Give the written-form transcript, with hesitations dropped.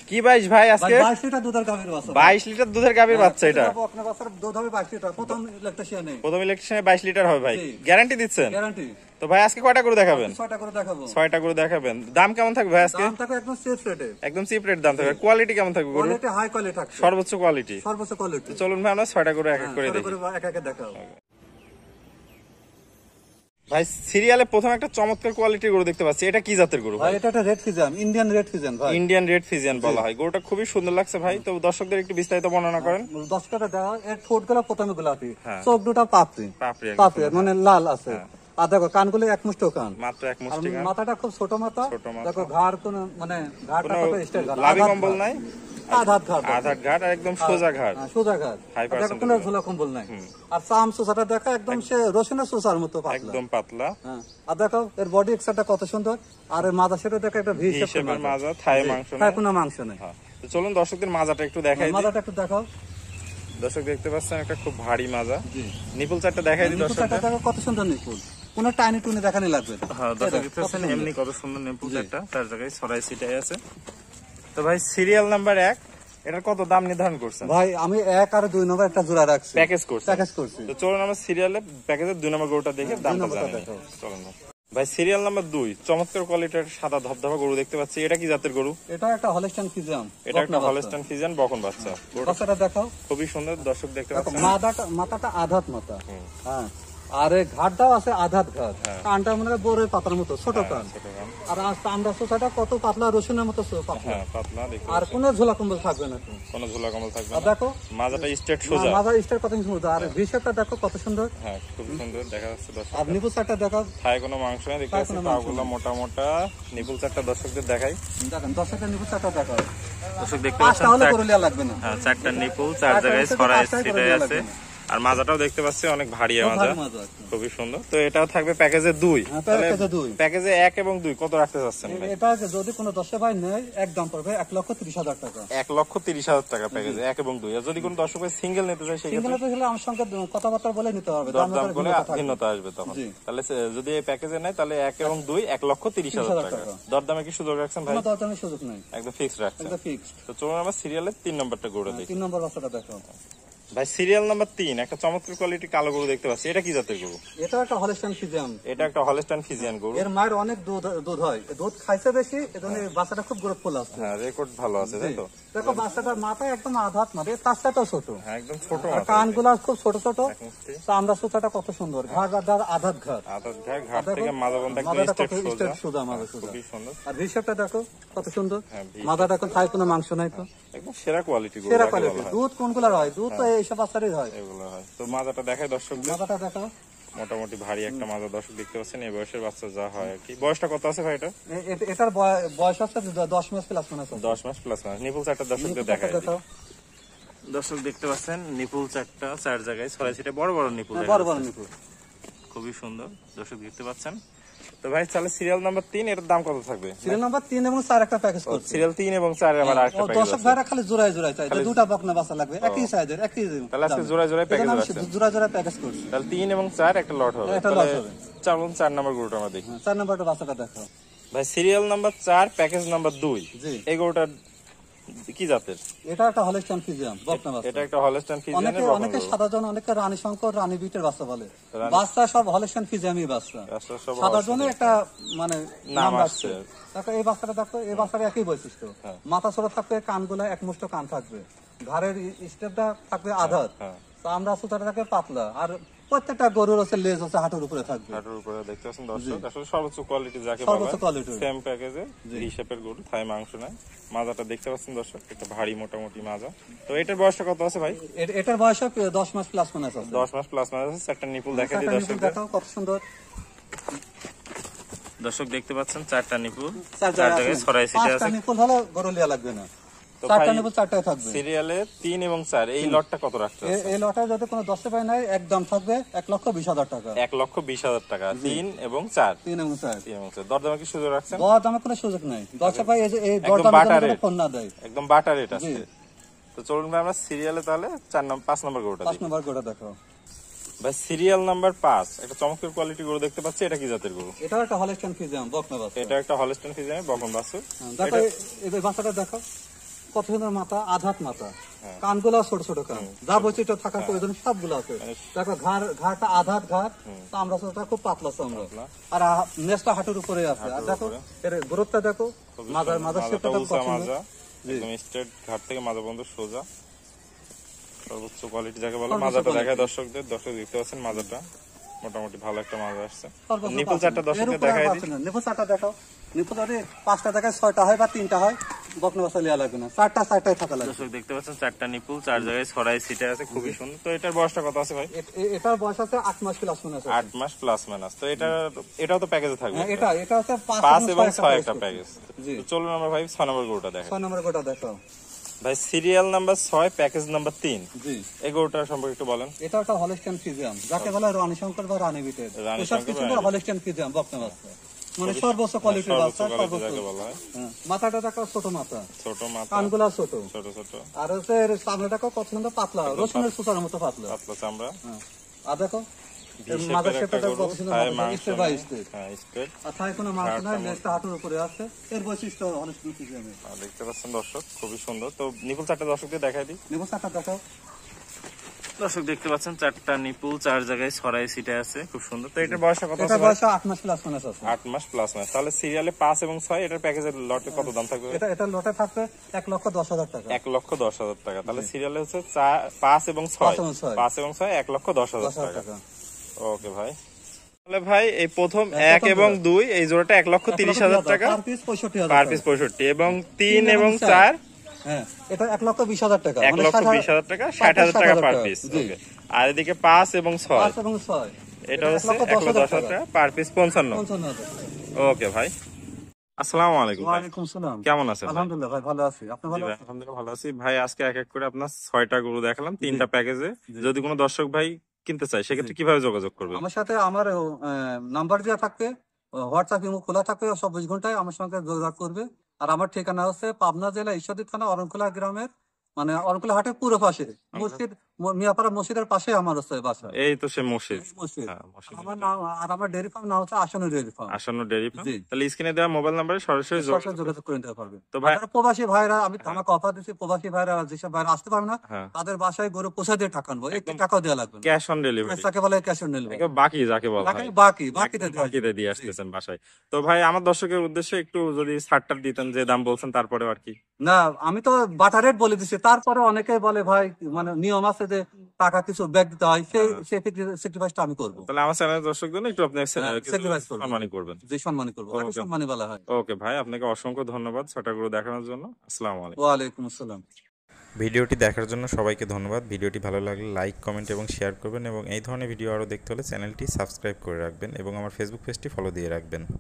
কি 22 ভাই আজকে 22 লিটার দুধের গাভীর বাচ্চা 22 লিটার দুধের গাভীর বাচ্চা এটা আপনার বাচ্চার দুধ হবে 22 লিটার প্রথম ইলেকট্রিশিয়ানে 22 লিটার হবে ভাই গ্যারান্টি দিচ্ছেন গ্যারান্টি তো ভাই আজকে কয়টা করে দেখাবেন 6টা করে দেখাবো 6টা করে দেখাবেন দাম কেমন থাকবে ভাই আজকে দাম থাকবে একদম চিপ রেটে একদম চিপ রেট দাম থাকবে কোয়ালিটি কেমন থাকবে গরু কোয়ালিটি হাই কোয়ালিটি থাকবে সর্বোচ্চ কোয়ালিটি চলুন ভাই আমরা 6টা করে এক এক করে দেখি এক এক দেখাও ভাই সিরিয়ালে প্রথম একটা চমৎকার কোয়ালিটির গরু দেখতে পাচ্ছি এটা কি জাতের গরু ভাই এটা একটা red Friesian Indian red Friesian ভাই ইন্ডিয়ান রেড ফিজিয়ান বলা হয় গরুটা খুবই সুন্দর লাগছে ভাই তো দর্শকদের একটু বিস্তারিত বর্ণনা করেন দর্শকটা দেখা এর ঠোঁটগুলো প্রথমে গোলাপি চোখ দুটো পাপড়ি পাপড়ি মানে লাল আছে আর দেখো কানগুলো এক মুষ্টি কান মাত্র এক মুষ্টি কান মাথাটা খুব ছোট মাথা দেখো ঘাড় কোন মানে ঘাড়টা কত স্টাইল ঘাড় লাভি কম্বল নাই আধাত ঘাড় একদম সোজা ঘাড় দেখো কোনো ঝোলা কম্বল নাই আর চাম সুসাটা দেখো একদম সে রসুনের সুসার মতো পাতলা একদম পাতলা আর দেখো এর বডি এক্সট্রাটা কত সুন্দর আর এর মাজা সেটা দেখো একটা ভি শেপের মাজা থাই মাংস না কোনো মাংস নেই তো চলুন দর্শকদের মাজাটা একটু দেখাই মাজাটা একটু দেখাও দর্শক দেখতে পাচ্ছেন একটা খুব ভারী মাজা নিপুল চারটা দেখাই দিই দর্শকদের দেখো কত সুন্দর নিপুল কোনো টাইনি টুনি দেখানি লাগবে হ্যাঁ দর্শক দেখতে পাচ্ছেন এমনি কত সুন্দর নিপুল চারটা তার জায়গায় ছড়াই ছিটাই আছে তো ভাই সিরিয়াল নাম্বার 1 এটার কত দাম নির্ধারণ করছেন ভাই আমি 1 আর 2 নম্বর একটা জোড়া রাখছি প্যাকেজ করছি তো চলুন আমরা সিরিয়ালে প্যাকেজের 2 নম্বর গরুটা দেখে দামটা জানি চলুন ভাই সিরিয়াল নাম্বার 2 চমৎকার কোয়ালিটির সাদা ধবধবা গরু দেখতে পাচ্ছি এটা কি জাতের গরু এটা একটা হলস্টাইন ফিজিয়ান এটা একটা হলস্টাইন ফিজিয়ান বকন বাচ্চা বাচ্চাটা দেখাও খুবই সুন্দর দর্শক দেখতে পাচ্ছেন মাথাটা আধাত মাথা হ্যাঁ আর ঘাটটাও আছে আধাত ঘাট কানটা মনে হয় বড় পাতার মতো ছোট কান আর আমরা সোসাটা কত পাতলা রসুনের মতো পাতলা আর কোনো ঝোলা কম্বল থাকবে না কোনো ঝোলা কম্বল থাকবে না দেখো মাজাটা স্ট্রেট সোজা মাজা স্ট্রেট কত সুন্দর আর ভিশটা দেখো কত সুন্দর হ্যাঁ খুব সুন্দর দেখা যাচ্ছে দর্শক আর নিপুল চারটা দেখো থায় কোনো মাংস নেই দেখতে পাচ্ছেন পাগুলো মোটা মোটা নিপুল চারটা দর্শকদের দেখাই দেখেন দর্শকটা নিপুল চারটা দেখো দর্শক দেখতে পাচ্ছেন তাহলে করলিয়া লাগবে না হ্যাঁ চারটা নিপুল চার জায়গায় ছড়ায় ছিটায় আছে আর মাজাটাও দেখতে পাচ্ছি অনেক ভারী মাজা খুবই সুন্দর তো এটাও থাকবে প্যাকেজে 2 প্যাকেজে 1 এবং 2 কত রাখতে চাচ্ছেন ভাই এটা যদি কোনো 10 ভাই নেয় একদম পড়বে 1,30,000 টাকা 1,30,000 টাকা প্যাকেজে 1 এবং 2 আর যদি কোনো দর্শক ভাই সিঙ্গেল নিতে চায় সেই ক্ষেত্রে সিঙ্গেল হলে আমার সঙ্গে কথাবার্তা বলে নিতে হবে দাম বলে ভিন্নতা আসবে তখন তাহলে যদি এই প্যাকেজে নেয় তাহলে 1 এবং 2 1,30,000 টাকা দরদামে কি সুযোগ রাখছেন ভাই দরদামে সুযোগ নাই একদম ফিক্সড রাখছেন একদম ফিক্সড তো চলুন আমরা সিরিয়ালের 3 নম্বরটা গরু দেখি 3 নম্বর বাচ্চাটা দেখো ভাই সিরিয়াল নাম্বার 3 একটা চমৎকার কোয়ালিটি কালো গরু দেখতে পাচ্ছি এটা কি জাতের গরু এটা একটা হলস্টাইন ফিজিয়ান এটা একটা হলস্টাইন ফিজিয়ান গরু এর মায়ের অনেক দুধ হয় দুধ খাইছে বেশি এজন্য বাচ্চাটা খুব গ্রোথফুল আছে হ্যাঁ রেকর্ড ভালো আছে তাই তো দেখো বাচ্চাটার মাথা একদম আধাত মাঝে তাছটাও ছোট হ্যাঁ একদম ছোট মাথা কানগুলো খুব ছোট ছোট চামড়া সুতাটা কত সুন্দর ঘাড় আধাত ঘাড় ঘাট থেকে মাজা বন্ধ একদম স্ট্রেট সোজা মাজা সোজা খুবই সুন্দর আর ভিশটা দেখো কত সুন্দর মাথাটা এখন খাই কোনো মাংস নাই তো একদম সেরা কোয়ালিটি গরু সেরা কোয়ালিটি দুধ কোনগুলা হয় দুধ তো এইসব বাচ্চারই হয় এগুলো হয় তো মাজাটা দেখায় দর্শকদের মাথাটা দেখো মোটামুটি ভারী একটা মাজা দর্শক দেখতে পাচ্ছেন এই বয়সের বাচ্চা যা হয় আর কি বয়সটা কত আছে ভাই এটা এটার বয়স আছে 10 মাস প্লাস মানে 10 মাস প্লাস মানে নিপুল চারটা দর্শকদের দেখায় দর্শক দেখতে পাচ্ছেন নিপুল চারটা চার জায়গায় ছড়াই ছিটে বড় বড় নিপুল খুবই সুন্দর দর্শক দেখতে পাচ্ছেন তো ভাই তাহলে সিরিয়াল নাম্বার 3 এর দাম কত থাকবে সিরিয়াল নাম্বার 3 এবং 4 একটা প্যাকেজ করছি সিরিয়াল 3 এবং 4 এর আবার আরেকটা প্যাকেজ আছে 10 ভাড়া খালি জোড়ায় চাই দুটো বকনা বাসা লাগবে একই সাইজের একই তাহলে আজকে জোড়ায় প্যাকেজ আছে জোড়ায় প্যাকেজ করছি তাহলে 3 এবং 4 একটা লট হবে তাহলে চলুন 4 নাম্বার গরুটা আমরা দেখি 4 নাম্বারটা বাসাটা দেখো ভাই সিরিয়াল নাম্বার 4 প্যাকেজ নাম্বার 2 জি এই গরুটা কি জাতের এটা একটা হলস্টাইন ফিজিয়ান বকনা বাচ্চা এটা একটা হলস্টাইন ফিজিয়ানের বকনা অনেকে সাধারণ অনেকে রানী শঙ্কর রানী বিটের বাচ্চা বলে বাচ্চা সব হলস্টাইন ফিজিয়ামই বাচ্চা সাধারণ একটা মানে নাম আছে দেখো এই বাচ্চাটা দেখো এই বাচ্চার একই বৈশিষ্ট্য মাথা ছোট থাকবে কানগুলো এক মুষ্ট কান থাকবে ঘাড়ের স্টেপটা থাকবে আধাত আমরা সুতাটা থাকে পাতলা আর প্রত্যেকটা গরুর আছে লেজ আছে হাঁটুর উপরে থাকবে হাঁটুর উপরে দেখতে পাচ্ছেন দর্শক আসলে সর্বোচ্চ কোয়ালিটি যাকে বলে সর্বোচ্চ কোয়ালিটি সেম প্যাকেজে হিসাবের গরু থাই মাংস নাই মাজাটা দেখতে পাচ্ছেন দর্শক একটা ভারী মোটামুটি মাজা তো এটার বয়সটা কত আছে ভাই এটার বয়স 10 মাস প্লাস মাইনাস আছে 10 মাস প্লাস মাইনাস আছে একটা নিপুল দেখা দিই দর্শক দেখো কত সুন্দর দর্শক দেখতে পাচ্ছেন চারটা নিপুল চার জায়গায় ছড়াই ছিটে আছে নিপুল হলো গরুলিয়া লাগবে না চারটা নিপুল চারটায় থাকবে সিরিয়ালে 3 এবং 4 এই লটটা কত রাখতে আছে এই লটটা যদি কোনো 10 ভাই নাই একদম থাকবে 1,20,000 টাকা 1,20,000 টাকা 3 এবং 4 3 এবং 4 দরদামে কি সুযোগ রাখছেন দরদামে কোনো সুযোগ নাই 10 ভাই এই দরদামে ফোন না দেয় একদম বাটার রেট আছে তো চলুন ভাই আমরা সিরিয়ালে তাহলে 5 নম্বর গরুটা দেখি 5 নম্বর গরুটা দেখো ভাই সিরিয়াল নাম্বার 5 একটা চমৎকার কোয়ালিটি গরু দেখতে পাচ্ছি, এটা কি জাতের গরু? এটা একটা হলস্টাইন ফ্রিজিয়ান বকনা বাচ্চা। এটা একটা হলস্টাইন ফ্রিজিয়ান বকন বাছুর। দেখো এই বাচ্চাটা দেখো কত সুন্দর মাথা, আধাত মাথা, কানগুলো ছোট ছোট কান, যা বৈচিত্র্য থাকার প্রয়োজন সবগুলো আছে। দেখো ঘাড়টা আধাত ঘাড়, চামড়া ছোটটা খুব পাতলা চামড়া, আর নেসটা হাঁটুর উপরে আছে। আর দেখো এর গ্রোথটা দেখো, মাজার শেপটা দেখো কত সুন্দর, একদম স্ট্রেট ঘাট থেকে মাজা পর্যন্ত সোজা, সর্বোচ্চ কোয়ালিটি যাকে বলে। মাজাটা দেখায় দর্শকদের, দর্শক দেখতে পাচ্ছেন মাজাটা মোটামুটি ভালো একটা মাজা আসছে। নিপুল চারটা দর্শকদের দেখাই দিই। নিপুল চারটা দেখাও, নিপুল যদি 5টা দেখায় 6টা হয় বা 3টা হয়, বকনা বাচ্চা লিয়া লাগবে না, 4টাই থাকা লাগবে। দর্শক দেখতে পাচ্ছেন 4টা নিপুল 4 জায়গায় ছড়াই সিটে আছে, খুবই সুন্দর। তো এটার বয়সটা কত আছে ভাই? এটার বয়স আছে 8 মাস প্লাস মাইনাস। 8 মাস প্লাস মাইনাস। তো এটাও তো প্যাকেজে থাকবে। এটা হচ্ছে 5 এবং 6 একটা প্যাকেজ। তো চলুন আমরা ভাই 6 নম্বর গরুটা দেখাই। 6 নম্বর গরুটা দেখাও ভাই সিরিয়াল নাম্বার 6 প্যাকেজ নাম্বার 3। জি, এই গরুটার সম্পর্কে একটু বলেন। এটা একটা হলস্টাইন ফ্রিজিয়ান যাকে বলে রানী শঙ্কর বা রানী বিটের। এসব কিছু না, হলস্টাইন ফ্রিজিয়ান বকনা বাচ্চা, মানে সর্বোচ্চ কোয়ালিটির বাচ্চা, সর্বোচ্চ যাকে বলা হয়। মাথাটা দেখো ছোট মাথা, ছোট মাথা, কানগুলা ছোট ছোট ছোট, আর হচ্ছে এর সামনেটা কত সুন্দর পাতলা, রসুনের সুতার মতো পাতলা পাতলা চামড়া। আর দেখো এর শেপের মাথার একটা শেপটা গরু, কত সুন্দর, থায় মাংস স্টেপ বাই নেই। স্টেপ। হ্যাঁ স্ট্রেট। আর থায় কোনো মাংস নাই, লেজটা হাঁটুর উপরে আছে। এর বৈশিষ্ট্য হলস্টাইন ফ্রিজিয়ানের। দেখতে পাচ্ছেন দর্শক, খুবই সুন্দর। তো নিপুল চারটা দর্শকদের দেখাই দিই। নিপুল চারটা দেখাও। দর্শক দেখতে পাচ্ছেন 4টা নিপুল 4 জায়গায় ছড়াই সিটে আছে, খুব সুন্দর। তো এটার বয়সটা কত আছে? এটা বয়স 8 মাস প্লাস মাইনাস আছে। 8 মাস প্লাস মাইনাস। তাহলে সিরিয়ালে 5 এবং 6 এটার প্যাকেজের লটে কত দাম থাকবে? এটা লটে থাকবে 1,10,000 টাকা। 1,10,000 টাকা। তাহলে সিরিয়ালে হচ্ছে 5 এবং 6, 5 এবং 6 1,10,000 টাকা। ওকে ভাই। তাহলে ভাই এই প্রথম 1 এবং 2 এই জোড়াটা 1,30,000 টাকা পার পিস 65,000 পার পিস 65, এবং 3 এবং 4 হ্যাঁ এটা 1,20,000 টাকা, 1,20,000 টাকা, 60,000 টাকা পার পিস। ওকে। আর এদিকে 5 এবং 6 5 এবং 6 এটা হচ্ছে 1,10,000 টাকা পার পিস 55। ওকে ভাই, আসসালামু আলাইকুম। ওয়া আলাইকুম সালাম। কেমন আছেন? আলহামদুলিল্লাহ ভাই, ভালো আছি। আপনি ভালো আছেন? আলহামদুলিল্লাহ ভালো আছি ভাই। আজকে এক এক করে আপনার 6টা গরু দেখালাম 3টা প্যাকেজে। যদি কোনো দর্শক ভাই কিনতে চায় সেক্ষেত্রে কিভাবে যোগাযোগ করবে? আমার সাথে আমার নাম্বার দেওয়া থাকবে, হোয়াটসঅ্যাপ ইমো খোলা থাকবে, 24 ঘন্টায় আমার সঙ্গে যোগাযোগ করবে। আর আমার ঠিকানা হচ্ছে পাবনা জেলা ঈশ্বরদী থানা অরণখোলা গ্রামের, মানে অরণখোলা হাটের পুরো পাশে মসজিদ, মিয়াপাড়া মসজিদের পাশে আমার হচ্ছে বাসা। এই তো সে মসজিদ। মসজিদ। হ্যাঁ, মসজিদ। আমার নাম, আর আমার ডেয়ারি ফার্ম নাম হচ্ছে আসন্ন ডেয়ারি ফার্ম। আসন্ন ডেয়ারি ফার্ম। জি। তাহলে স্ক্রিনে দেওয়া মোবাইল নাম্বারে সরাসরি যোগাযোগ করে নিতে পারবে। তো ভাই, আর যারা প্রবাসী ভাইরা, আমি আমাকে অফার দিচ্ছি, প্রবাসী ভাইরা যেসব ভাইরা আসতে পারে না হ্যাঁ, তাদের বাসায় গরু পৌঁছে দিয়ে টাকা আনবো, একটু টাকাও দেওয়া লাগবে না। ক্যাশ অন ডেলিভারি, তাকে বলে ক্যাশ অন ডেলিভারি, বাকি যাকে বলা হয়, বাকিতে দেওয়া যাবে। বাকিতে দিয়ে আসতেছেন বাসায়। তো ভাই আমার দর্শকের উদ্দেশ্যে একটু যদি ছাড়টা দিতেন, যে দাম বলছেন তারপরে আর কি। না আমি তো বাটা রেট বলে দিচ্ছি, তারপরে অনেকে বলে ভাই মানে নিয়ম আছে যে টাকা কিছু ব্যাক দিতে হয়, সেই স্যাক্রিফাইসটা আমি করবো। তাহলে আমার চ্যানেলের দর্শকদের জন্য একটু আপনি স্যাক্রিফাইস করবো, সম্মানই করবেন। যে সম্মানই করবো, তাকে সম্মানই বলা হয়। ওকে ভাই, আপনাকে অসংখ্য ধন্যবাদ 6টা গরু দেখানোর জন্য। আসসালামু আলাইকুম। ওয়া আলাইকুম আসসালাম। ভিডিওটি দেখার জন্য সবাইকে ধন্যবাদ। ভিডিওটি ভালো লাগলে লাইক, কমেন্ট এবং শেয়ার করবেন, এবং এই ধরনের ভিডিও আরও দেখতে হলে চ্যানেলটি সাবস্ক্রাইব করে রাখবেন এবং আমার ফেসবুক পেজটি ফলো দিয়ে রাখবেন।